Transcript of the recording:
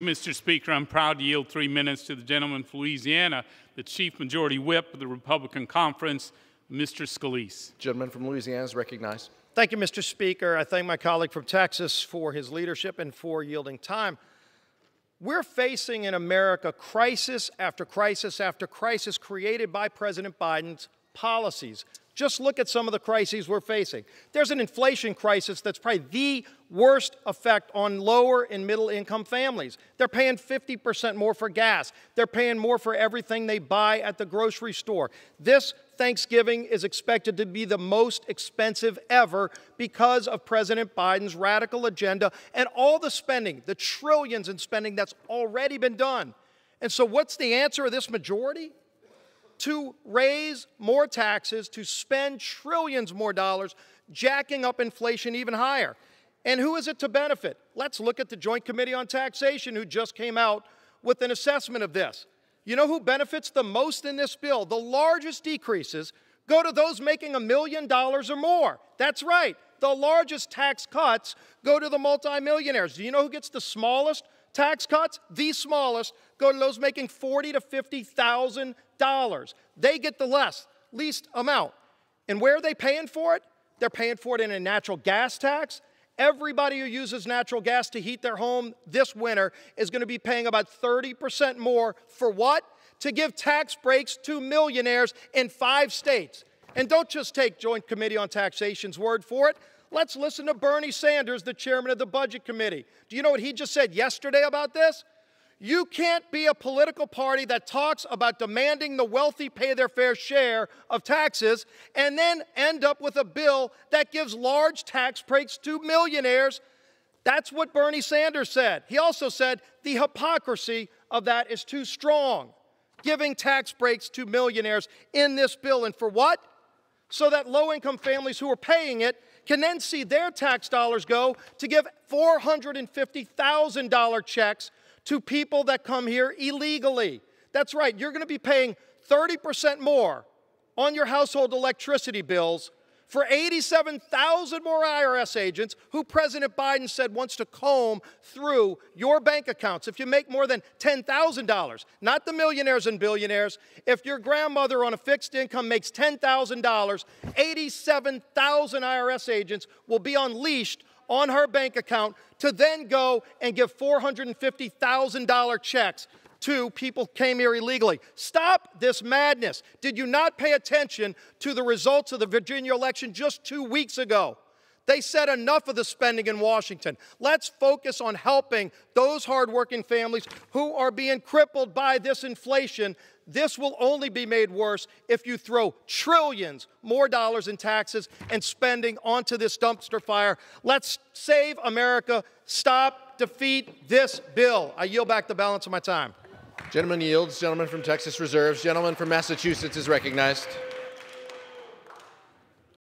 Mr. Speaker, I'm proud to yield 3 minutes to the gentleman from Louisiana, the Chief Majority Whip of the Republican Conference, Mr. Scalise. Gentleman from Louisiana is recognized. Thank you, Mr. Speaker. I thank my colleague from Texas for his leadership and for yielding time. We're facing in America crisis after crisis after crisis created by President Biden's policies. Just look at some of the crises we're facing. There's an inflation crisis that's probably the worst effect on lower and middle income families. They're paying 50% more for gas. They're paying more for everything they buy at the grocery store. This Thanksgiving is expected to be the most expensive ever because of President Biden's radical agenda and all the spending, the trillions in spending that's already been done. And so what's the answer of this majority? To raise more taxes, to spend trillions more dollars, jacking up inflation even higher. And who is it to benefit? Let's look at the Joint Committee on Taxation, who just came out with an assessment of this. You know who benefits the most in this bill? The largest decreases go to those making $1 million or more. That's right. The largest tax cuts go to the multimillionaires. Do you know who gets the smallest tax cuts? The smallest go to those making $40,000 to $50,000. They get the least amount. And where are they paying for it? They're paying for it in a natural gas tax. Everybody who uses natural gas to heat their home this winter is going to be paying about 30% more for what? To give tax breaks to millionaires in 5 states. And don't just take Joint Committee on Taxation's word for it. Let's listen to Bernie Sanders, the chairman of the Budget Committee. Do you know what he just said yesterday about this? You can't be a political party that talks about demanding the wealthy pay their fair share of taxes and then end up with a bill that gives large tax breaks to millionaires. That's what Bernie Sanders said. He also said the hypocrisy of that is too strong, giving tax breaks to millionaires in this bill. And for what? So that low-income families who are paying it can then see their tax dollars go to give $450,000 checks to people that come here illegally. That's right, you're going to be paying 30% more on your household electricity bills for 87,000 more IRS agents who President Biden said wants to comb through your bank accounts. If you make more than $10,000, not the millionaires and billionaires, if your grandmother on a fixed income makes $10,000, 87,000 IRS agents will be unleashed on her bank account to then go and give $450,000 checks to people who came here illegally. Stop this madness. Did you not pay attention to the results of the Virginia election just 2 weeks ago? They said enough of the spending in Washington. Let's focus on helping those hardworking families who are being crippled by this inflation. This will only be made worse if you throw trillions more dollars in taxes and spending onto this dumpster fire. Let's save America. Stop, defeat this bill. I yield back the balance of my time. Gentleman yields. Gentleman from Texas reserves. Gentleman from Massachusetts is recognized.